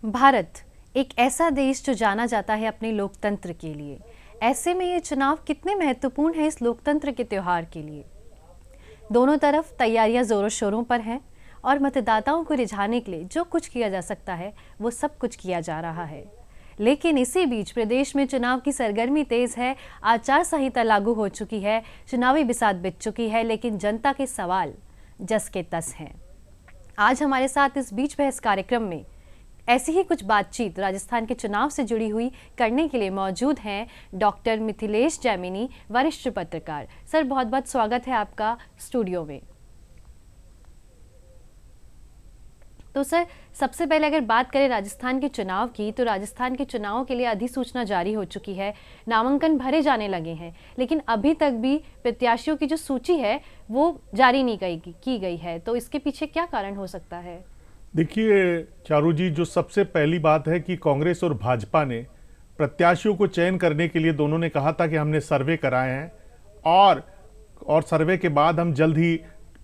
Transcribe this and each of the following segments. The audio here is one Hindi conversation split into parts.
भारत एक ऐसा देश जो जाना जाता है अपने लोकतंत्र के लिए। ऐसे में ये चुनाव कितने महत्वपूर्ण है इस लोकतंत्र के त्योहार के लिए। दोनों तरफ तैयारियां जोरों शोरों पर हैं और मतदाताओं को रिझाने के लिए जो कुछ किया जा सकता है वो सब कुछ किया जा रहा है। लेकिन इसी बीच प्रदेश में चुनाव की सरगर्मी तेज है, आचार संहिता लागू हो चुकी है, चुनावी बिसात बिछ चुकी है, लेकिन जनता के सवाल जस के तस हैं। आज हमारे साथ इस बीच बहस कार्यक्रम में ऐसी ही कुछ बातचीत राजस्थान के चुनाव से जुड़ी हुई करने के लिए मौजूद हैं डॉक्टर मिथिलेश जैमिनी, वरिष्ठ पत्रकार। सर, बहुत बहुत स्वागत है आपका स्टूडियो में। तो सर, सबसे पहले अगर बात करें राजस्थान के चुनाव की, तो राजस्थान के चुनावों के लिए अधिसूचना जारी हो चुकी है, नामांकन भरे जाने लगे हैं, लेकिन अभी तक भी प्रत्याशियों की जो सूची है वो जारी नहीं की गई है। तो इसके पीछे क्या कारण हो सकता है? देखिए चारू जी, जो सबसे पहली बात है कि कांग्रेस और भाजपा ने प्रत्याशियों को चयन करने के लिए दोनों ने कहा था कि हमने सर्वे कराए हैं और सर्वे के बाद हम जल्द ही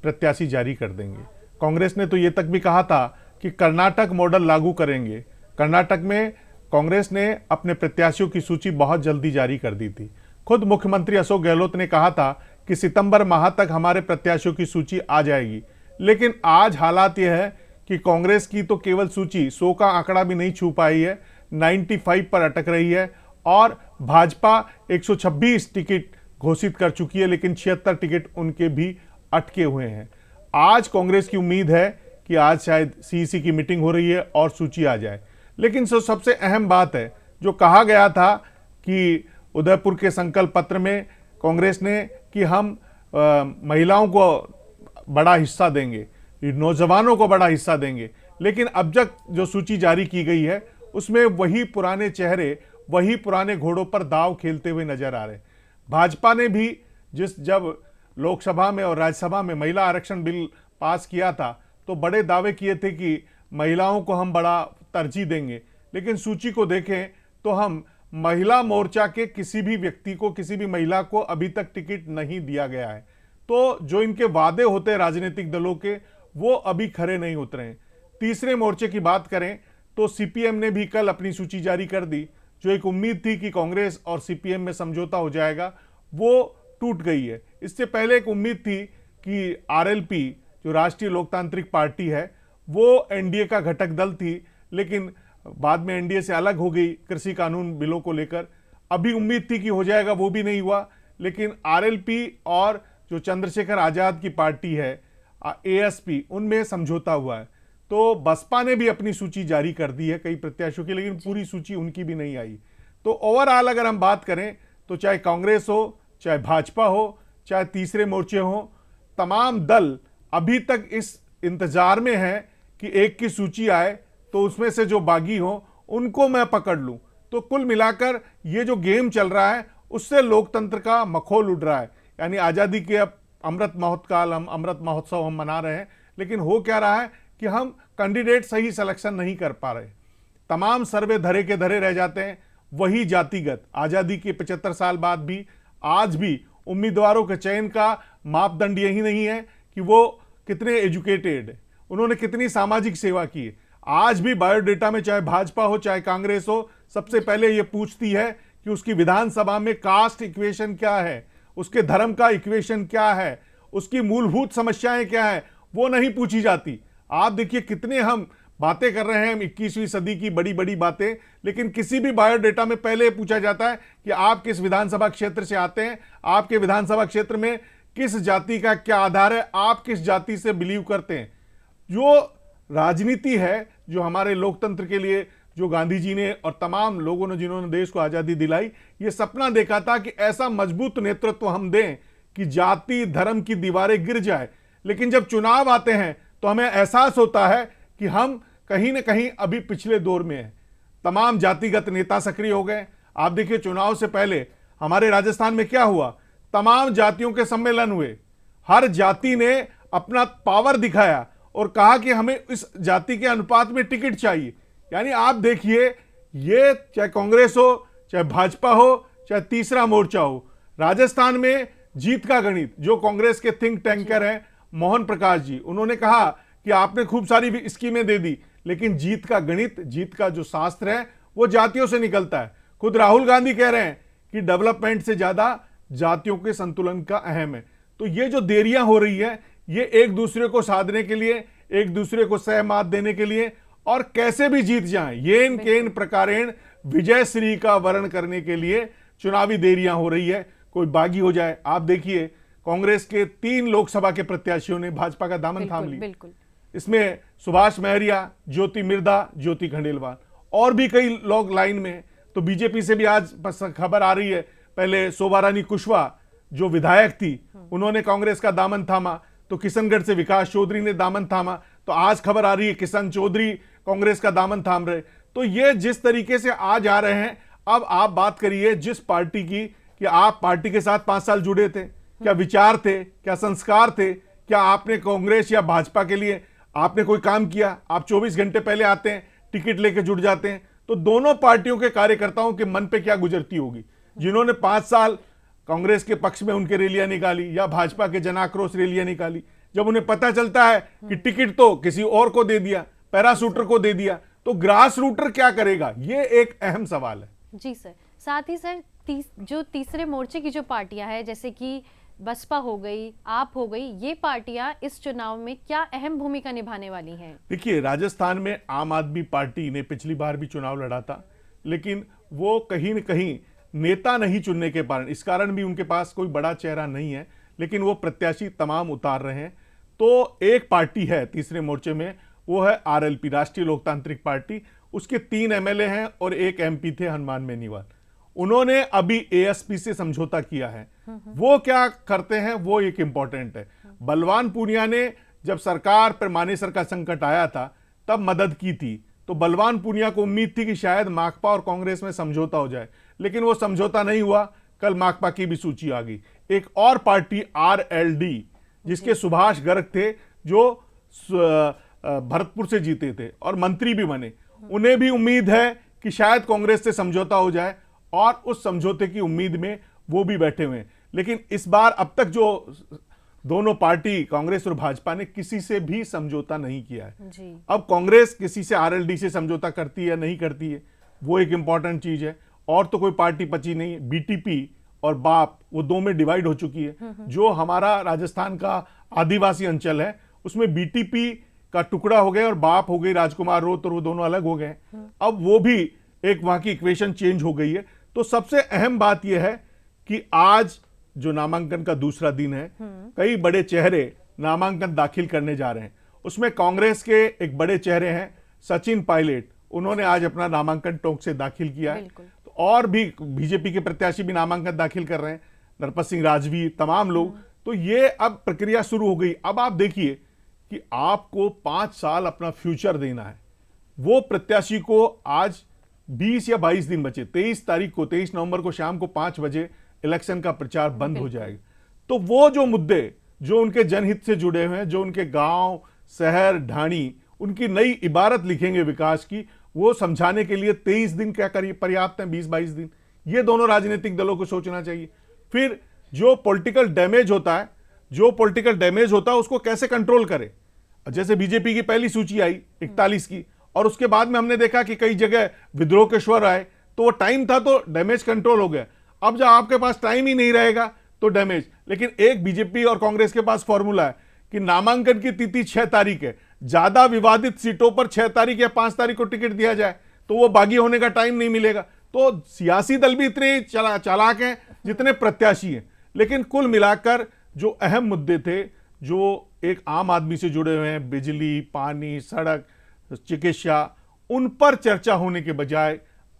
प्रत्याशी जारी कर देंगे। कांग्रेस ने तो ये तक भी कहा था कि कर्नाटक मॉडल लागू करेंगे। कर्नाटक में कांग्रेस ने अपने प्रत्याशियों की सूची बहुत जल्दी जारी कर दी थी। खुद मुख्यमंत्री अशोक गहलोत ने कहा था कि सितंबर माह तक हमारे प्रत्याशियों की सूची आ जाएगी। लेकिन आज हालात यह है कि कांग्रेस की तो केवल सूची 100 का आंकड़ा भी नहीं छू पाई है, 95 पर अटक रही है, और भाजपा 126 टिकट घोषित कर चुकी है, लेकिन 76 टिकट उनके भी अटके हुए हैं। आज कांग्रेस की उम्मीद है कि आज शायद सीईसी की मीटिंग हो रही है और सूची आ जाए। लेकिन सबसे अहम बात है, जो कहा गया था कि उदयपुर के संकल्प पत्र में कांग्रेस ने कि हम महिलाओं को बड़ा हिस्सा देंगे, नौजवानों को बड़ा हिस्सा देंगे, लेकिन अब तक जो सूची जारी की गई है उसमें वही पुराने चेहरे, वही पुराने घोड़ों पर दांव खेलते हुए नजर आ रहे हैं। भाजपा ने भी जब लोकसभा में और राज्यसभा में महिला आरक्षण बिल पास किया था तो बड़े दावे किए थे कि महिलाओं को हम बड़ा तरजीह देंगे, लेकिन सूची को देखें तो हम महिला मोर्चा के किसी भी व्यक्ति को, किसी भी महिला को अभी तक टिकट नहीं दिया गया है। तो जो इनके वादे होते हैं राजनीतिक दलों के, वो अभी खरे नहीं उतरे हैं। तीसरे मोर्चे की बात करें तो सीपीएम ने भी कल अपनी सूची जारी कर दी। जो एक उम्मीद थी कि कांग्रेस और सीपीएम में समझौता हो जाएगा, वो टूट गई है। इससे पहले एक उम्मीद थी कि आरएलपी, जो राष्ट्रीय लोकतांत्रिक पार्टी है, वो एनडीए का घटक दल थी, लेकिन बाद में एनडीए से अलग हो गई कृषि कानून बिलों को लेकर। अभी उम्मीद थी कि हो जाएगा, वो भी नहीं हुआ। लेकिन आरएलपी और जो चंद्रशेखर आजाद की पार्टी है एएसपी, उनमें समझौता हुआ है। तो बसपा ने भी अपनी सूची जारी कर दी है कई प्रत्याशियों की, लेकिन पूरी सूची उनकी भी नहीं आई। तो ओवरऑल अगर हम बात करें तो चाहे कांग्रेस हो, चाहे भाजपा हो, चाहे तीसरे मोर्चे हो, तमाम दल अभी तक इस इंतजार में है कि एक की सूची आए तो उसमें से जो बागी हो उनको मैं पकड़ लूं। तो कुल मिलाकर ये जो गेम चल रहा है उससे लोकतंत्र का मखौल उड़ रहा है। यानी आजादी के अब अमृत महोत्सव हम मना रहे हैं, लेकिन हो क्या रहा है कि हम कैंडिडेट सही सिलेक्शन नहीं कर पा रहे। तमाम सर्वे धरे के धरे रह जाते हैं। वही जातिगत, आजादी के 75 साल बाद भी आज भी उम्मीदवारों के चयन का मापदंड यही नहीं है कि वो कितने एजुकेटेड है, उन्होंने कितनी सामाजिक सेवा की है। आज भी बायोडेटा में चाहे भाजपा हो चाहे कांग्रेस हो, सबसे पहले ये पूछती है कि उसकी विधानसभा में कास्ट इक्वेशन क्या है, उसके धर्म का इक्वेशन क्या है, उसकी मूलभूत समस्याएं क्या है, वो नहीं पूछी जाती। आप देखिए कितने हम बातें कर रहे हैं 21वीं सदी की बड़ी बड़ी बातें, लेकिन किसी भी बायोडेटा में पहले पूछा जाता है कि आप किस विधानसभा क्षेत्र से आते हैं, आपके विधानसभा क्षेत्र में किस जाति का क्या आधार है, आप किस जाति से बिलीव करते हैं। जो राजनीति है, जो हमारे लोकतंत्र के लिए जो गांधी जी ने और तमाम लोगों ने जिन्होंने देश को आजादी दिलाई, ये सपना देखा था कि ऐसा मजबूत नेतृत्व हम दें कि जाति धर्म की दीवारें गिर जाए। लेकिन जब चुनाव आते हैं तो हमें एहसास होता है कि हम कहीं ना कहीं अभी पिछले दौर में हैं। तमाम जातिगत नेता सक्रिय हो गए। आप देखिए चुनाव से पहले हमारे राजस्थान में क्या हुआ, तमाम जातियों के सम्मेलन हुए, हर जाति ने अपना पावर दिखाया और कहा कि हमें इस जाति के अनुपात में टिकट चाहिए। यानी आप देखिए, ये चाहे कांग्रेस हो, चाहे भाजपा हो, चाहे तीसरा मोर्चा हो, राजस्थान में जीत का गणित, जो कांग्रेस के थिंक टैंकर हैं मोहन प्रकाश जी, उन्होंने कहा कि आपने खूब सारी स्कीमें दे दी, लेकिन जीत का गणित, जीत का जो शास्त्र है वो जातियों से निकलता है। खुद राहुल गांधी कह रहे हैं कि डेवलपमेंट से ज्यादा जातियों के संतुलन का अहम है। तो ये जो देरियां हो रही है, ये एक दूसरे को साधने के लिए, एक दूसरे को सहमत देने के लिए, और कैसे भी जीत जाएं, येन केन प्रकारेण विजय श्री का वर्ण करने के लिए चुनावी देरियां हो रही है। कोई बागी हो जाए। आप देखिए, कांग्रेस के 3 लोकसभा के प्रत्याशियों ने भाजपा का दामन थाम लिया। बिल्कुल। इसमें सुभाष महरिया, ज्योति मिर्धा, ज्योति खंडेलवाल और भी कई लोग लाइन में। तो बीजेपी से भी आज खबर आ रही है, पहले शोभा रानी कुशवाहा जो विधायक थी, उन्होंने कांग्रेस का दामन थामा। तो किशनगढ़ से विकास चौधरी ने दामन थामा। तो आज खबर आ रही है किशन चौधरी कांग्रेस का दामन थाम रहे। तो ये जिस तरीके से आज आ रहे हैं, अब आप बात करिए जिस पार्टी की, कि आप पार्टी के साथ 5 साल जुड़े थे, क्या विचार थे, क्या संस्कार थे, क्या आपने कांग्रेस या भाजपा के लिए आपने कोई काम किया? आप 24 घंटे पहले आते हैं, टिकट लेके जुड़ जाते हैं। तो दोनों पार्टियों के कार्यकर्ताओं के मन पे क्या गुजरती होगी, जिन्होंने 5 साल कांग्रेस के पक्ष में उनके रैलियां निकाली या भाजपा के जनाक्रोश रैलियां निकाली, जब उन्हें पता चलता है कि टिकट तो किसी और को दे दिया, पैराशूटर को दे दिया, तो ग्रास रूटर क्या करेगा? ये एक अहम सवाल है। जी सर, साथ ही सर जो तीसरे मोर्चे की जो पार्टियां हैं, जैसे कि बसपा हो गई, आप हो गई, ये पार्टियां इस चुनाव में क्या अहम भूमिका निभाने वाली हैं? देखिए, राजस्थान में आम आदमी पार्टी ने पिछली बार भी चुनाव लड़ा था, लेकिन वो कहीं न कहीं नेता नहीं चुनने के कारण, इस कारण भी उनके पास कोई बड़ा चेहरा नहीं है, लेकिन वो प्रत्याशी तमाम उतार रहे हैं। तो एक पार्टी है तीसरे मोर्चे में, वो है आरएलपी, राष्ट्रीय लोकतांत्रिक पार्टी। उसके 3 एमएलए हैं और 1 एमपी थे, हनुमान मेनीवाल। उन्होंने अभी एएसपी से समझौता किया है। वो क्या करते हैं वो एक इंपॉर्टेंट है। बलवान पूनिया ने जब सरकार पर मानेसर का संकट आया था तब मदद की थी, तो बलवान पूनिया को उम्मीद थी कि शायद माकपा और कांग्रेस में समझौता हो जाए, लेकिन वो समझौता नहीं हुआ। कल माकपा की भी सूची आ गई। एक और पार्टी आरएलडी, जिसके सुभाष गर्ग थे, जो भरतपुर से जीते थे और मंत्री भी बने, उन्हें भी उम्मीद है कि शायद कांग्रेस से समझौता हो जाए, और उस समझौते की उम्मीद में वो भी बैठे हुए हैं। लेकिन इस बार अब तक जो दोनों पार्टी, कांग्रेस और भाजपा ने किसी से भी समझौता नहीं किया है। जी। अब कांग्रेस किसी से आरएलडी से समझौता करती है या नहीं करती है, वो एक इंपॉर्टेंट चीज है। और तो कोई पार्टी बची नहीं। बीटीपी और बाप, वो 2 में डिवाइड हो चुकी है। जो हमारा राजस्थान का आदिवासी अंचल है, उसमें बीटीपी का टुकड़ा हो गया और बाप हो गई, राजकुमार रोत, और वो दोनों अलग हो गए। अब वो भी एक वहां की इक्वेशन चेंज हो गई है। तो सबसे अहम बात यह है कि आज जो नामांकन का दूसरा दिन है, कई बड़े चेहरे नामांकन दाखिल करने जा रहे हैं। उसमें कांग्रेस के एक बड़े चेहरे हैं सचिन पायलट, उन्होंने आज अपना नामांकन टोंक से दाखिल किया है। तो और भी बीजेपी के प्रत्याशी भी नामांकन दाखिल कर रहे हैं, नरपत सिंह राजवी, तमाम लोग। तो ये अब प्रक्रिया शुरू हो गई। अब आप देखिए कि आपको 5 साल अपना फ्यूचर देना है। वो प्रत्याशी को आज 20 या 22 दिन बचे, 23 तारीख को, 23 नवंबर को शाम को 5 बजे इलेक्शन का प्रचार बंद हो जाएगा। तो वो जो मुद्दे जो उनके जनहित से जुड़े हुए हैं, जो उनके गांव, शहर, ढाणी, उनकी नई इबारत लिखेंगे विकास की, वो समझाने के लिए 23 दिन क्या करिए पर्याप्त है, 20-22 दिन। ये दोनों राजनीतिक दलों को सोचना चाहिए। फिर जो पॉलिटिकल डैमेज होता है, उसको कैसे कंट्रोल करे। जैसे बीजेपी की पहली सूची आई 41 की, और उसके बाद में हमने देखा कि कई जगह विद्रोह के स्वर आए, तो वो टाइम था तो डैमेज कंट्रोल हो गया। अब जब आपके पास टाइम ही नहीं रहेगा तो डैमेज। लेकिन एक बीजेपी और कांग्रेस के पास फॉर्मूला है कि नामांकन की तिथि 6 तारीख है, ज्यादा विवादित सीटों पर 6 तारीख या 5 तारीख को टिकट दिया जाए तो वो बागी होने का टाइम नहीं मिलेगा। तो सियासी दल भी इतने चालाक हैं जितने प्रत्याशी हैं। लेकिन कुल मिलाकर जो अहम मुद्दे थे, जो एक आम आदमी से जुड़े हुए हैं, बिजली, पानी, सड़क, चिकित्सा, उन पर चर्चा होने के बजाय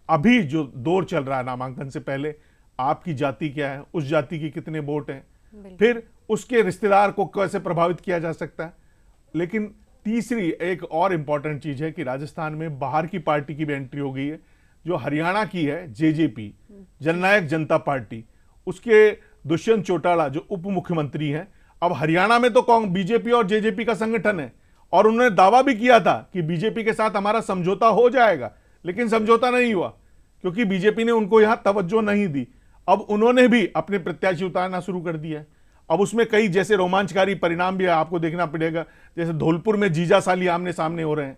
अभी जो दौर चल रहा है नामांकन से पहले, आपकी जाति क्या है, उस जाति की कितने वोट हैं, फिर उसके रिश्तेदार को कैसे प्रभावित किया जा सकता है। लेकिन तीसरी एक और इंपॉर्टेंट चीज है कि राजस्थान में बाहर की पार्टी की भी एंट्री हो गई है। जो हरियाणा की है जेजेपी, जननायक जनता पार्टी, उसके दुष्यंत चौटाला जो उप मुख्यमंत्री हैं, अब हरियाणा में तो बीजेपी और जेजेपी का संगठन है, और उन्होंने दावा भी किया था कि बीजेपी के साथ हमारा समझौता हो जाएगा, लेकिन समझौता नहीं हुआ क्योंकि बीजेपी ने उनको यहां तवज्जो नहीं दी। अब उन्होंने भी अपने प्रत्याशी उतारना शुरू कर दिया है। अब उसमें कई जैसे रोमांचकारी परिणाम भी है, आपको देखना पड़ेगा। जैसे धौलपुर में जीजा साली आमने सामने हो रहे हैं,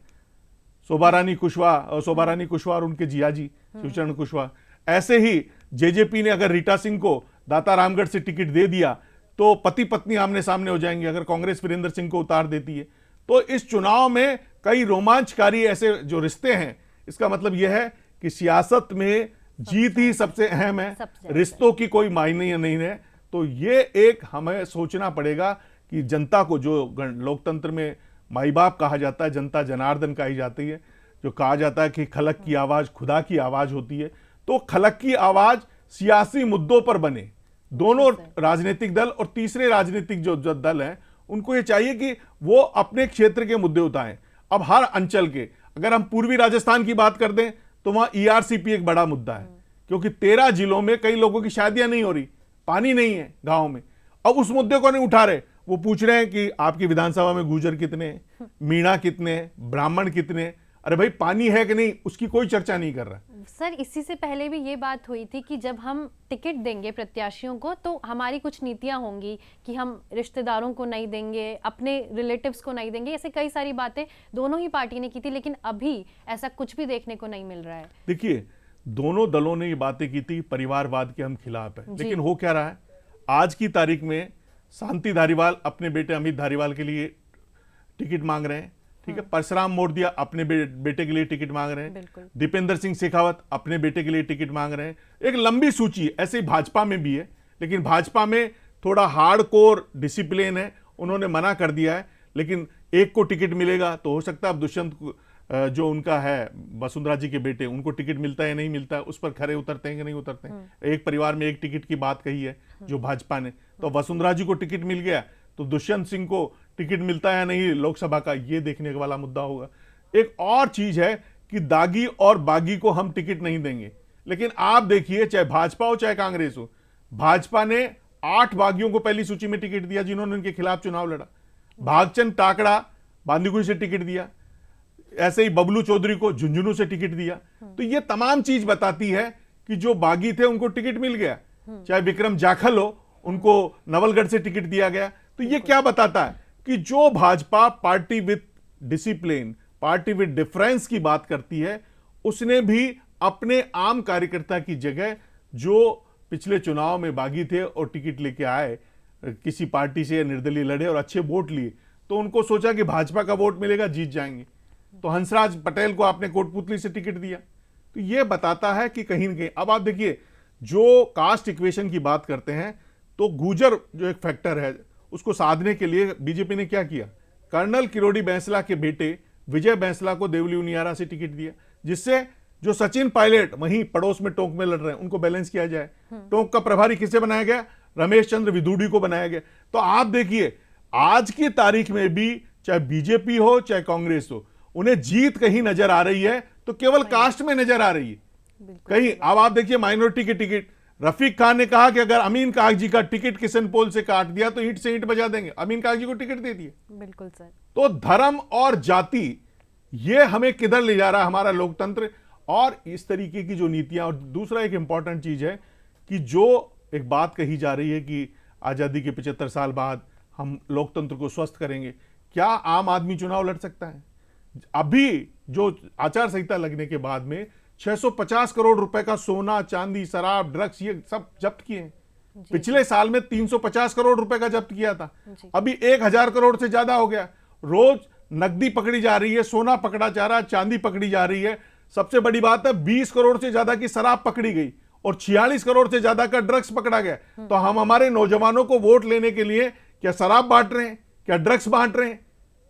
शोभा रानी कुशवाहा और उनके जियाजी शिवचरण कुशवाहा। ऐसे ही जेजेपी ने अगर रीटा सिंह को दाता रामगढ़ से टिकट दे दिया तो पति पत्नी आमने सामने हो जाएंगे। अगर कांग्रेस वीरेंद्र सिंह को उतार देती है तो इस चुनाव में कई रोमांचकारी ऐसे जो रिश्ते हैं, इसका मतलब यह है कि सियासत में जीत ही सबसे अहम है, रिश्तों की कोई मायने नहीं है। तो ये एक हमें सोचना पड़ेगा कि जनता को, जो लोकतंत्र में माई बाप कहा जाता है, जनता जनार्दन कही जाती है, जो कहा जाता है कि खलक की आवाज खुदा की आवाज होती है, तो खलक की आवाज सियासी मुद्दों पर बने। दोनों राजनीतिक दल और तीसरे राजनीतिक जो दल हैं उनको ये चाहिए कि वो अपने क्षेत्र के मुद्दे उठाएं। अब हर अंचल के, अगर हम पूर्वी राजस्थान की बात कर दें तो वहां ईआरसीपी एक बड़ा मुद्दा है, क्योंकि 13 जिलों में कई लोगों की शादियां नहीं हो रही, पानी नहीं है गांव में। अब उस मुद्दे को नहीं उठा रहे, वो पूछ रहे हैं कि आपकी विधानसभा में गुर्जर कितने, मीणा कितने, ब्राह्मण कितने। अरे भाई पानी है कि नहीं, उसकी कोई चर्चा नहीं कर रहा। सर, इसी से पहले भी ये बात हुई थी कि जब हम टिकट देंगे प्रत्याशियों को तो हमारी कुछ नीतियां होंगी कि हम रिश्तेदारों को नहीं देंगे, अपने रिलेटिव्स को नहीं देंगे, ऐसे कई सारी बातें दोनों ही पार्टी ने की थी, लेकिन अभी ऐसा कुछ भी देखने को नहीं मिल रहा है। देखिए, दोनों दलों ने ये बातें की थी, परिवारवाद के हम खिलाफ है, लेकिन हो क्या रहा है आज की तारीख में? शांति धारीवाल अपने बेटे अमित धारीवाल के लिए टिकट मांग रहे हैं, ठीक है। परशुराम मोरदिया अपने बेटे के लिए टिकट मांग रहे हैं। दीपेंद्र सिंह शेखावत अपने बेटे के लिए टिकट मांग रहे हैं। एक लंबी सूची ऐसे ही भाजपा में भी है, लेकिन भाजपा में थोड़ा हार्डकोर डिसिप्लिन है, उन्होंने मना कर दिया है। लेकिन एक को टिकट मिलेगा तो हो सकता है अब दुष्यंत जो उनका है वसुंधरा जी के बेटे, उनको टिकट मिलता है या नहीं मिलता है, उस पर खरे उतरते हैं कि नहीं उतरते हैं। एक परिवार में एक टिकट की बात कही है जो भाजपा ने, तो वसुंधरा जी को टिकट मिल गया तो दुष्यंत सिंह को टिकट मिलता है या नहीं लोकसभा का, ये देखने वाला मुद्दा होगा। एक और चीज है कि दागी और बागी को हम टिकट नहीं देंगे, लेकिन आप देखिए चाहे भाजपा हो चाहे कांग्रेस हो, भाजपा ने 8 बागियों को पहली सूची में टिकट दिया जिन्होंने उनके खिलाफ चुनाव लड़ा। भागचंद टाकड़ा बांदीकुई से टिकट दिया, ऐसे ही बबलू चौधरी को झुंझुनू से टिकट दिया। तो ये तमाम चीज बताती है कि जो बागी थे उनको टिकट मिल गया। चाहे विक्रम जाखल हो, उनको नवलगढ़ से टिकट दिया गया। तो ये क्या बताता है कि जो Bhajpa party with discipline, party with difference की बात करती है, उसने भी अपने आम कार्यकर्ता की जगह जो पिछले चुनाव में बागी थे और टिकट लेके आए, किसी पार्टी से निर्दलीय लड़े और अच्छे वोट लिए, तो उनको सोचा कि भाजपा का वोट मिलेगा, जीत जाएंगे। तो हंसराज पटेल को आपने कोटपुतली से टिकट दिया। तो यह बताता है कि कहीं न कहीं, अब आप देखिए जो कास्ट इक्वेशन की बात करते हैं, तो गुर्जर जो एक फैक्टर है उसको साधने के लिए बीजेपी ने क्या किया, कर्नल किरोड़ी बैंसला के बेटे विजय बैंसला को देवली उनियारा से टिकट दिया, जिससे जो सचिन पायलट वहीं पड़ोस में टोंक में लड़ रहे हैं उनको बैलेंस किया जाए। टोंक का प्रभारी किसे बनाया गया? रमेश चंद्र विदुड़ी को बनाया गया। तो आप देखिए आज की तारीख में भी चाहे बीजेपी हो चाहे कांग्रेस हो, उन्हें जीत कहीं नजर आ रही है तो केवल कास्ट में नजर आ रही है कहीं। अब आप देखिए माइनॉरिटी के टिकट, रफीक खान ने कहा कि अगर अमीन कागजी का टिकट किशन पोल से काट दिया तो ईंट से ईंट बजा देंगे, अमीन कागजी को टिकट दे दिए। बिल्कुल सर। तो धर्म और जाति ये हमें किधर ले जा रहा है हमारा लोकतंत्र, और इस तरीके की जो नीतियां। और दूसरा एक इंपॉर्टेंट चीज है कि जो एक बात कही जा रही है कि आजादी के 75 साल बाद हम लोकतंत्र को स्वस्थ करेंगे, क्या आम आदमी चुनाव लड़ सकता है? अभी जो आचार संहिता लगने के बाद में 650 करोड़ रुपए का सोना, चांदी, शराब, ड्रग्स ये सब जब्त किए हैं। पिछले साल में 350 करोड़ रुपए का जब्त किया था, अभी 1000 करोड़ से ज्यादा हो गया। रोज नकदी पकड़ी जा रही है, सोना पकड़ा जा रहा है, चांदी पकड़ी जा रही है। सबसे बड़ी बात है 20 करोड़ से ज्यादा की शराब पकड़ी गई और 46 करोड़ से ज्यादा का ड्रग्स पकड़ा गया। तो हम हमारे नौजवानों को वोट लेने के लिए क्या शराब बांट रहे हैं, क्या ड्रग्स बांट रहे हैं?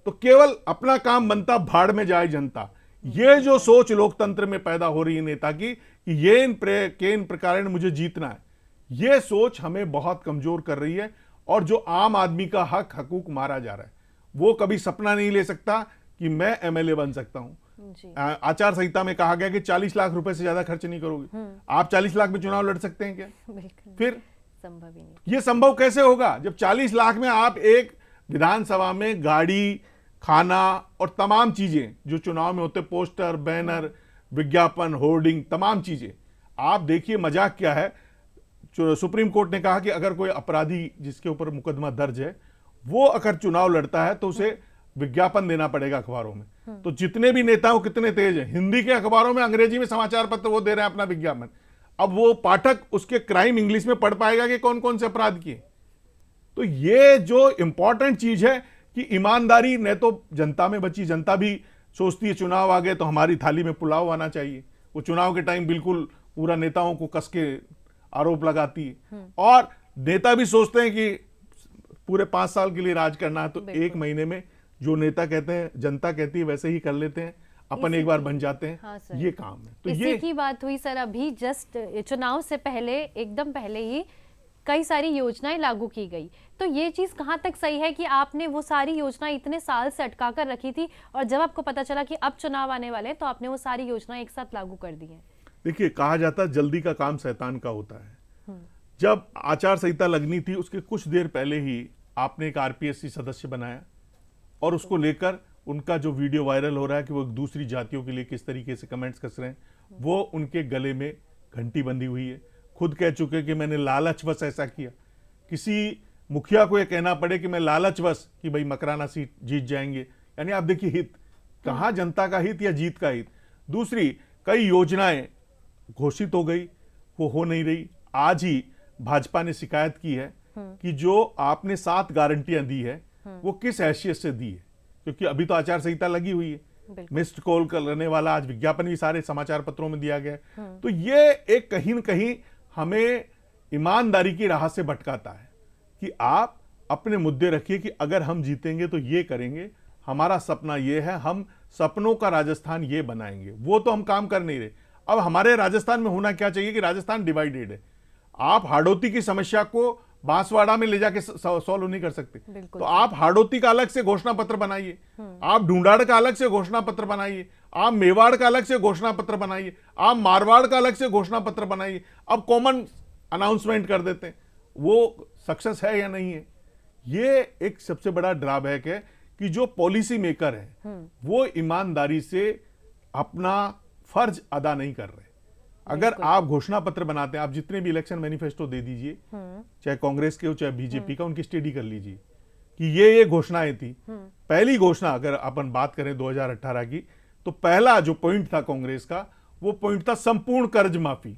तो केवल अपना काम बनता, भाड़ में जाए जनता। ये जो सोच लोकतंत्र में पैदा हो रही है नेता की कि ये इन प्रकार मुझे जीतना है, ये सोच हमें बहुत कमजोर कर रही है। और जो आम आदमी का हक हकूक मारा जा रहा है, वो कभी सपना नहीं ले सकता कि मैं एमएलए बन सकता हूं। आचार संहिता में कहा गया कि 40 लाख रुपए से ज्यादा खर्च नहीं करोगे। आप 40 लाख में चुनाव लड़ सकते हैं क्या? फिर संभव ही नहीं। ये संभव कैसे होगा जब 40 लाख में आप एक विधानसभा में गाड़ी, खाना और तमाम चीजें जो चुनाव में होते, पोस्टर, बैनर, विज्ञापन, होर्डिंग, तमाम चीजें। आप देखिए मजाक क्या है, सुप्रीम कोर्ट ने कहा कि अगर कोई अपराधी जिसके ऊपर मुकदमा दर्ज है वो अगर चुनाव लड़ता है तो उसे विज्ञापन देना पड़ेगा अखबारों में। तो जितने भी नेता हो कितने तेज हैं, हिंदी के अखबारों में अंग्रेजी में समाचार पत्र वो दे रहे हैं अपना विज्ञापन। अब वो पाठक उसके क्राइम इंग्लिश में पढ़ पाएगा कि कौन कौन से अपराध किए। तो ये जो इंपॉर्टेंट चीज है कि ईमानदारी न तो जनता में बची, जनता भी सोचती है चुनाव आ गए तो हमारी थाली में पुलाव आना चाहिए। वो चुनाव के टाइम बिल्कुल पूरा नेताओं को कस के आरोप लगाती है, और नेता भी सोचते हैं कि पूरे 5 साल के लिए राज करना है तो 1 महीने में जो नेता कहते हैं, जनता कहती है वैसे ही कर लेते हैं, अपन एक बार बन जाते हैं। हाँ सर, ये काम है। तो इसी ये की बात हुई सर, अभी जस्ट चुनाव से पहले, एकदम पहले ही कई सारी योजनाएं लागू की गई। तो ये चीज कहाँ तक सही है कि आपने वो सारी योजनाएं इतने साल से अटका कर रखी थी और जब आपको पता चला कि अब चुनाव आने वाले हैं तो आपने वो सारी योजनाएं एक साथ लागू कर दी हैं? देखिए, कहा जाता है जल्दी का काम शैतान का होता है। जब आचार संहिता लगनी थी उसके कुछ देर पहले ही आपने एक आरपीएससी सदस्य बनाया, और उसको लेकर उनका जो वीडियो वायरल हो रहा है कि वो दूसरी जातियों के लिए किस तरीके से कमेंट्स कस रहे हैं, वो उनके गले में घंटी बंधी हुई है। खुद कह चुके कि मैंने लालचवश ऐसा किया। किसी मुखिया को यह कहना पड़े कि मैं लालचवश कि भाई मकराना सीट जीत जाएंगे, यानी आप देखिए हित कहां, जनता का हित या जीत का हित। दूसरी, कई योजनाएं घोषित हो गई, वो हो नहीं रही। आज ही भाजपा ने शिकायत की है कि जो आपने 7 गारंटियां दी है वो किस हैसियत से दी है, क्योंकि अभी तो आचार संहिता लगी हुई है। मिस्ड कॉल करने वाला आज विज्ञापन भी सारे समाचार पत्रों में दिया गया है। तो ये एक कहीं न कहीं हमें ईमानदारी की राह से भटकाता है कि आप अपने मुद्दे रखिए कि अगर हम जीतेंगे तो ये करेंगे, हमारा सपना ये है, हम सपनों का राजस्थान ये बनाएंगे। वो तो हम काम कर नहीं रहे। अब हमारे राजस्थान में होना क्या चाहिए कि राजस्थान डिवाइडेड है। आप हाड़ौती की समस्या को बांसवाड़ा में ले जाके सॉल्व नहीं कर सकते, तो आप हाड़ौती का अलग से घोषणा पत्र बनाइए, आप ढूंढाड़ का अलग से घोषणा पत्र बनाइए, आप मेवाड़ का अलग से घोषणा पत्र बनाइए, आप मारवाड़ का अलग से घोषणा पत्र बनाइए। अब कॉमन अनाउंसमेंट कर देते हैं, वो सक्सेस है या नहीं है? ये एक सबसे बड़ा ड्रॉबैक है कि जो पॉलिसी मेकर है वो ईमानदारी से अपना फर्ज अदा नहीं कर रहे। अगर आप घोषणा पत्र बनाते हैं, आप जितने भी इलेक्शन मैनिफेस्टो दे दीजिए, चाहे कांग्रेस के हो चाहे बीजेपी का, उनकी स्टडी कर लीजिए कि ये घोषणाएं थी। पहली घोषणा अगर अपन बात करें 2018 की, तो पहला जो पॉइंट था कांग्रेस का, वो पॉइंट था संपूर्ण कर्ज माफी।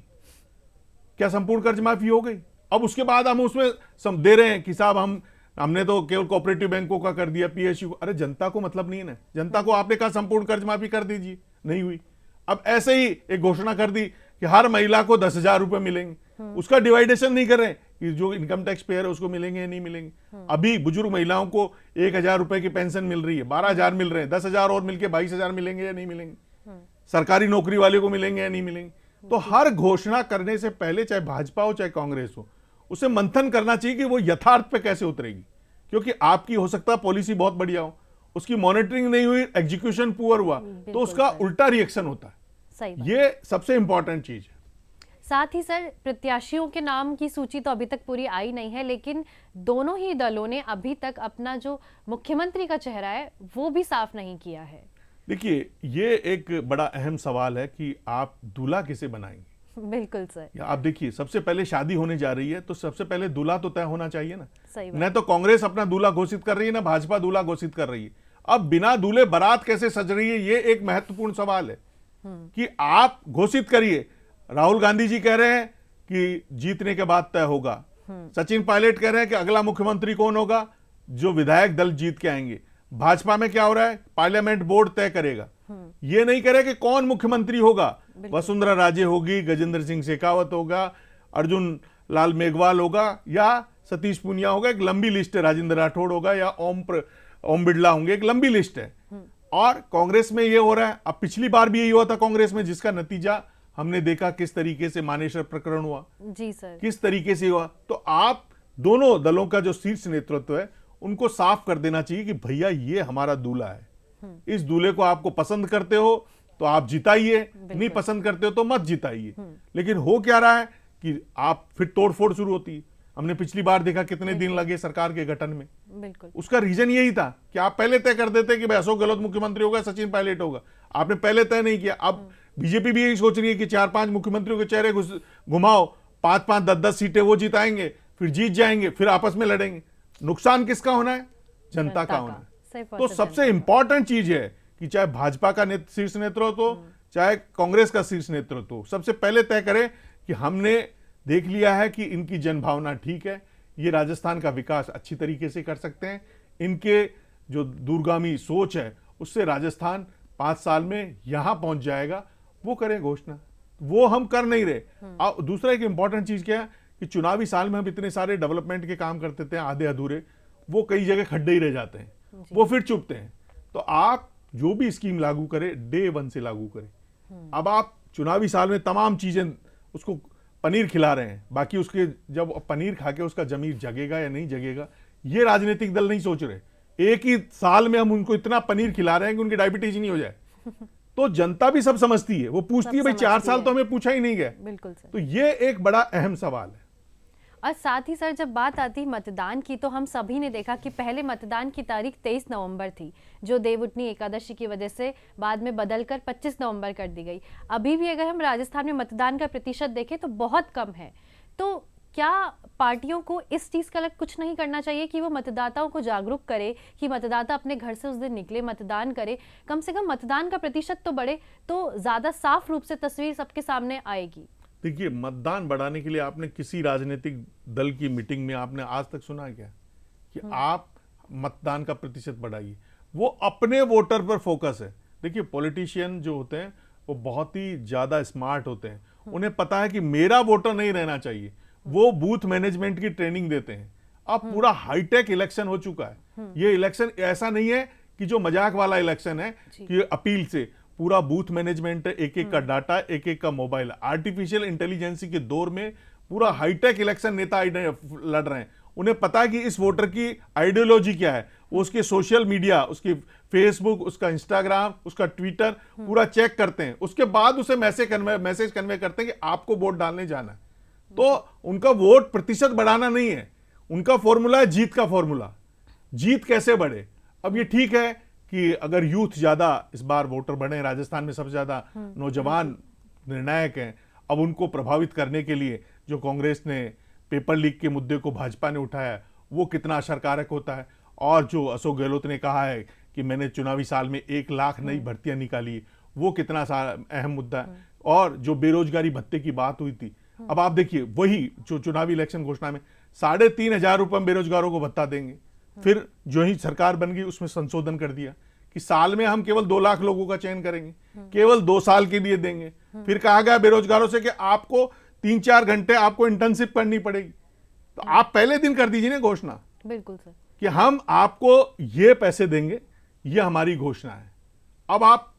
क्या संपूर्ण कर्ज माफी हो गई? अब उसके बाद हम उसमें दे रहे हैं कि साहब हमने तो केवल कोऑपरेटिव बैंकों का कर दिया, पीएसयू को। अरे जनता को मतलब नहीं है ना, जनता को आपने कहा संपूर्ण कर्ज माफी कर दीजिए, नहीं हुई। अब ऐसे ही एक घोषणा कर दी कि हर महिला को 10,000 रुपए मिलेंगे, उसका डिवाइडेशन नहीं कर रहे कि जो इनकम टैक्स पेयर है उसको मिलेंगे या नहीं मिलेंगे। अभी बुजुर्ग महिलाओं को 1,000 रुपए की पेंशन मिल रही है, 12,000 मिल रहे हैं, 10,000 और मिलके 22,000 मिलेंगे या नहीं मिलेंगे। सरकारी नौकरी वाले को मिलेंगे या नहीं मिलेंगे। तो हर घोषणा करने से पहले, चाहे भाजपा हो चाहे कांग्रेस हो, उसे मंथन करना चाहिए कि वो यथार्थ पे कैसे उतरेगी। क्योंकि आपकी हो सकता है पॉलिसी बहुत बढ़िया हो, उसकी मॉनिटरिंग नहीं हुई, एग्जीक्यूशन पुअर हुआ, तो उसका उल्टा रिएक्शन होता है। ये सबसे इंपॉर्टेंट चीज है। साथ ही सर, प्रत्याशियों के नाम की सूची तो अभी तक पूरी आई नहीं है, लेकिन दोनों ही दलों ने अभी तक अपना जो मुख्यमंत्री का चेहरा है वो भी साफ नहीं किया है। देखिए, ये एक बड़ा अहम सवाल है कि आप दूल्हा किसे बनाएंगे। बिल्कुल सर। आप देखिए, सबसे पहले शादी होने जा रही है तो सबसे पहले दूल्हा तो तय होना चाहिए ना। सही न तो कांग्रेस अपना दूल्हा घोषित कर रही है, ना भाजपा दूल्हा घोषित कर रही है। अब बिना दूल्हे बारात कैसे सज रही है, ये एक महत्वपूर्ण सवाल है कि आप घोषित करिए। राहुल गांधी जी कह रहे हैं कि जीतने के बाद तय होगा, सचिन पायलट कह रहे हैं कि अगला मुख्यमंत्री कौन होगा, जो विधायक दल जीत के आएंगे। भाजपा में क्या हो रहा है, पार्लियामेंट बोर्ड तय करेगा। ये नहीं करे कि कौन मुख्यमंत्री होगा, वसुंधरा राजे होगी, गजेंद्र सिंह शेखावत होगा, अर्जुन लाल मेघवाल होगा या सतीश पूनिया होगा। एक लंबी लिस्ट है, राजेंद्र राठौड़ होगा या ओम बिड़ला होंगे, एक लंबी लिस्ट है। और कांग्रेस में ये हो रहा है। अब पिछली बार भी यही हुआ था कांग्रेस में, जिसका नतीजा हमने देखा किस तरीके से मानेसर प्रकरण हुआ। जी सर। किस तरीके से हुआ। तो आप दोनों दलों का जो शीर्ष नेतृत्व है उनको साफ कर देना चाहिए कि भैया ये हमारा दूल्हा है, इस दूल्हे को आपको पसंद करते हो तो आप जिताइए, नहीं पसंद करते हो तो मत जिताइए। लेकिन हो क्या रहा है कि आप फिर तोड़फोड़ शुरू होती है। हमने पिछली बार देखा कितने दिन लगे सरकार के गठन में। बिल्कुल। उसका रीजन यही था कि आप पहले तय कर देते कि भाई अशोक गहलोत मुख्यमंत्री होगा, सचिन पायलट होगा। आपने पहले तय नहीं किया। अब बीजेपी भी यही सोच रही है कि 4-5 मुख्यमंत्रियों के चेहरे घुमाओ, 5-5, 10-10 सीटें वो जिताएंगे, फिर जीत जाएंगे, फिर आपस में लड़ेंगे। नुकसान किसका होना है, जनता का होना है। तो सबसे इंपॉर्टेंट चीज है कि चाहे भाजपा का शीर्ष नेतृत्व हो, चाहे कांग्रेस का शीर्ष नेतृत्व हो, सबसे पहले तय करें कि हमने देख लिया है कि इनकी जनभावना ठीक है, ये राजस्थान का विकास अच्छी तरीके से कर सकते हैं, इनके जो दूरगामी सोच है उससे राजस्थान 5 साल में यहां पहुंच जाएगा, वो करें घोषणा। वो हम कर नहीं रहे। दूसरा एक इंपॉर्टेंट चीज क्या है कि चुनावी साल में हम इतने सारे डेवलपमेंट के काम करते थे आधे अधूरे, वो कई जगह खड्डे ही रह जाते हैं, वो फिर चुपते हैं। तो आप जो भी स्कीम लागू करें डे 1 से लागू करें। अब आप चुनावी साल में तमाम चीजें उसको पनीर खिला रहे हैं, बाकी उसके जब पनीर खा के उसका जमीर जगेगा या नहीं जगेगा ये राजनीतिक दल नहीं सोच रहे। एक ही साल में हम उनको इतना पनीर खिला रहे हैं कि उनकी डायबिटीज नहीं हो जाए। तो जनता भी सब समझती है, वो पूछती है भाई 4 साल तो हमें पूछा ही नहीं गया। बिल्कुल सर। तो ये एक बड़ा अहम सवाल है। और साथ ही सर जब बात आती मतदान की, तो हम सभी ने देखा कि पहले मतदान की तारीख 23 नवंबर थी, जो देवउठनी एकादशी की वजह से बाद में बदलकर 25 नवंबर कर दी गई। अभी भी अगर हम राजस्थान में मतदान का प्रतिशत देखें तो बहुत कम है। तो क्या पार्टियों को इस चीज़ का कुछ नहीं करना चाहिए कि वो मतदाताओं को जागरूक करे कि मतदाता अपने घर से उस दिन निकले, मतदान करे, कम से कम मतदान का प्रतिशत तो बढ़े, तो ज़्यादा साफ रूप से तस्वीर सबके सामने आएगी। देखिए, मतदान बढ़ाने के लिए आपने किसी राजनीतिक दल की मीटिंग में आपने आज तक सुना क्या कि आप मतदान का प्रतिशत बढ़ाइए? वो अपने वोटर पर फोकस है। देखिए, पॉलिटिशियन जो होते हैं वो बहुत ही ज्यादा स्मार्ट होते हैं, उन्हें पता है कि मेरा वोटर नहीं रहना चाहिए। वो बूथ मैनेजमेंट की ट्रेनिंग देते हैं। अब पूरा हाईटेक इलेक्शन हो चुका है। ये इलेक्शन ऐसा नहीं है कि जो मजाक वाला इलेक्शन है कि अपील से, पूरा बूथ मैनेजमेंट है, एक एक का डाटा, एक एक का मोबाइल। आर्टिफिशियल इंटेलिजेंस के दौर में पूरा हाईटेक इलेक्शन नेता लड़ रहे हैं। उन्हें पता है कि इस वोटर की आइडियोलॉजी क्या है। वो उसके सोशल मीडिया, उसकी फेसबुक, उसका इंस्टाग्राम, उसका ट्विटर पूरा चेक करते हैं। उसके बाद उसे मैसेज कन्वे करते हैं कि आपको वोट डालने जाना है। तो उनका वोट प्रतिशत बढ़ाना नहीं है, उनका फॉर्मूला है जीत का फॉर्मूला। जीत कैसे बढ़े? अब ये ठीक है कि अगर यूथ ज्यादा इस बार वोटर बढ़े, राजस्थान में सबसे ज्यादा नौजवान निर्णायक हैं, अब उनको प्रभावित करने के लिए जो कांग्रेस ने पेपर लीक के मुद्दे को भाजपा ने उठाया, वो कितना असरकारक होता है। और जो अशोक गहलोत ने कहा है कि मैंने चुनावी साल में 1 लाख नई भर्तियां निकाली, वो कितना अहम मुद्दा है। और जो बेरोजगारी भत्ते की बात हुई थी, अब आप देखिए वही जो चुनावी इलेक्शन घोषणा में 3,500 रुपए बेरोजगारों को भत्ता देंगे। फिर जो ही सरकार बन गई उसमें संशोधन कर दिया कि साल में हम केवल 2 लाख लोगों का चयन करेंगे, केवल 2 साल के लिए देंगे। फिर कहा गया बेरोजगारों से कि आपको 3-4 घंटे आपको इंटर्नशिप करनी पड़ेगी। तो आप पहले दिन कर दीजिए ना घोषणा, बिल्कुल सर, कि हम आपको ये पैसे देंगे, ये हमारी घोषणा है। अब आप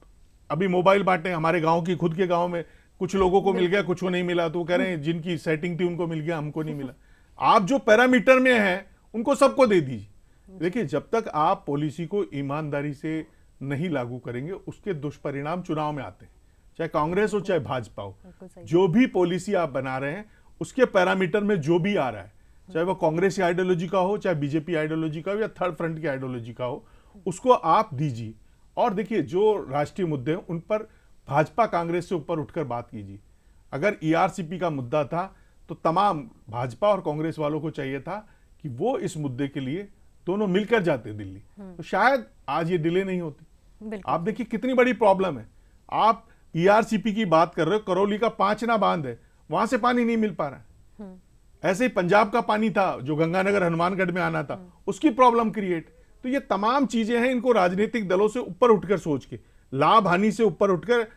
अभी मोबाइल बांटे, हमारे गांव की, खुद के गांव में कुछ लोगों को मिल गया, कुछ को नहीं मिला, तो कह रहे हैं जिनकी सेटिंग थी उनको मिल गया, हमको नहीं मिला। आप जो पैरामीटर में हैं उनको सबको दे दीजिए। देखिए, जब तक आप पॉलिसी को ईमानदारी से नहीं लागू करेंगे उसके दुष्परिणाम चुनाव में आते हैं, चाहे कांग्रेस हो चाहे भाजपा हो। जो भी पॉलिसी आप बना रहे हैं उसके पैरामीटर में जो भी आ रहा है, चाहे वो कांग्रेस की आइडियोलॉजी का हो, चाहे बीजेपी आइडियोलॉजी का हो, या थर्ड फ्रंट की आइडियोलॉजी का हो, उसको आप दीजिए। और देखिए, जो राष्ट्रीय मुद्दे हैं उन पर भाजपा कांग्रेस से ऊपर उठकर बात कीजिए। अगर ईआरसीपी का मुद्दा था तो तमाम भाजपा और कांग्रेस वालों को चाहिए था कि वो इस मुद्दे के लिए दोनों मिलकर जाते दिल्ली, तो शायद आज ये डिले नहीं होती। आप देखिए कितनी बड़ी प्रॉब्लम है। आप ईआरसीपी की बात कर रहे हो, करौली का 5 बांध है, वहां से पानी नहीं मिल पा रहा है। ऐसे ही पंजाब का पानी था जो गंगानगर हनुमानगढ़ में आना था, उसकी प्रॉब्लम क्रिएट। तो ये तमाम चीजें हैं, इनको राजनीतिक दलों से ऊपर उठकर सोच के, लाभ हानि से ऊपर उठकर,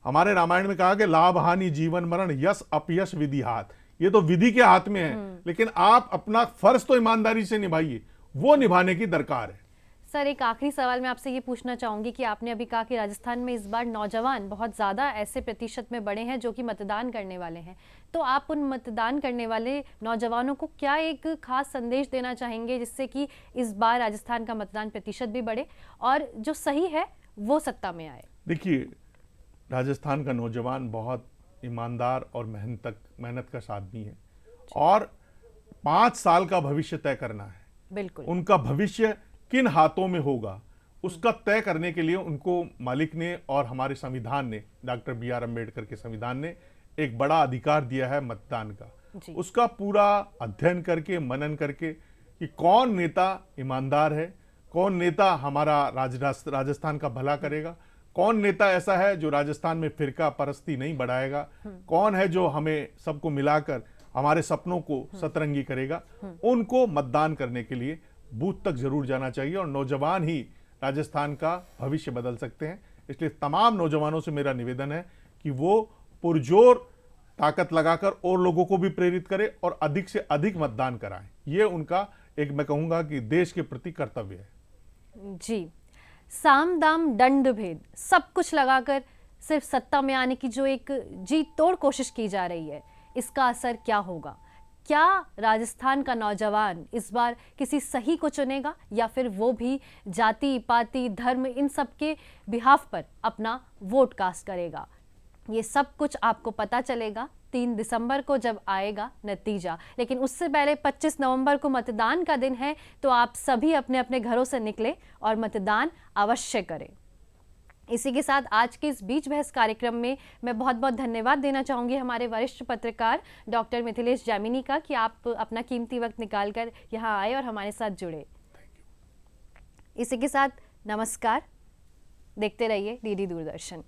हमारे रामायण में कहा कि लाभ हानि जीवन मरण यश अपयश विधि हाथ। ये तो विधि के हाथ में है, लेकिन आप अपना फर्ज तो ईमानदारी से निभाइए, वो निभाने की दरकार है। सर, एक आखिरी सवाल मैं आपसे ये पूछना चाहूंगी कि आपने अभी कहा कि राजस्थान में इस बार नौजवान बहुत ज़्यादा ऐसे प्रतिशत में बढ़े हैं जो कि मतदान करने वाले हैं, तो आप उन मतदान करने वाले नौजवानों को क्या एक खास संदेश देना चाहेंगे जिससे कि इस बार राजस्थान का मतदान प्रतिशत भी बढ़े और जो सही है वो सत्ता में आए? देखिए, राजस्थान का नौजवान बहुत ईमानदार और मेहनत का साधनी है, और 5 साल का भविष्य तय करना है। बिल्कुल, उनका भविष्य किन हाथों में होगा उसका तय करने के लिए उनको मालिक ने और हमारे संविधान ने, डॉक्टर BR अम्बेडकर के संविधान ने एक बड़ा अधिकार दिया है मतदान का। उसका पूरा अध्ययन करके, मनन करके कि कौन नेता ईमानदार है, कौन नेता हमारा राजस्थान का भला करेगा, कौन नेता ऐसा है जो राजस्थान में फिरका परस्ती नहीं बढ़ाएगा, कौन है जो हमें सबको मिलाकर हमारे सपनों को सतरंगी करेगा, उनको मतदान करने के लिए बूथ तक जरूर जाना चाहिए। और नौजवान ही राजस्थान का भविष्य बदल सकते हैं। इसलिए तमाम नौजवानों से मेरा निवेदन है कि वो पुरजोर ताकत लगाकर और लोगों को भी प्रेरित करें और अधिक से अधिक मतदान कराएं। ये उनका एक, मैं कहूंगा कि देश के प्रति कर्तव्य है। जी, साम दाम दंड भेद सब कुछ लगाकर सिर्फ सत्ता में आने की जो एक जी तोड़ कोशिश की जा रही है, इसका असर क्या होगा? क्या राजस्थान का नौजवान इस बार किसी सही को चुनेगा या फिर वो भी जाति पाति धर्म इन सब के बिहाफ पर अपना वोट कास्ट करेगा? ये सब कुछ आपको पता चलेगा 3 दिसंबर को जब आएगा नतीजा। लेकिन उससे पहले 25 नवंबर को मतदान का दिन है, तो आप सभी अपने अपने घरों से निकले और मतदान अवश्य करें। इसी के साथ आज के इस बीच बहस कार्यक्रम में मैं बहुत बहुत धन्यवाद देना चाहूँगी हमारे वरिष्ठ पत्रकार डॉक्टर मिथिलेश जामिनी का कि आप अपना कीमती वक्त निकालकर यहाँ आए और हमारे साथ जुड़े। इसी के साथ नमस्कार, देखते रहिए डीडी दूरदर्शन।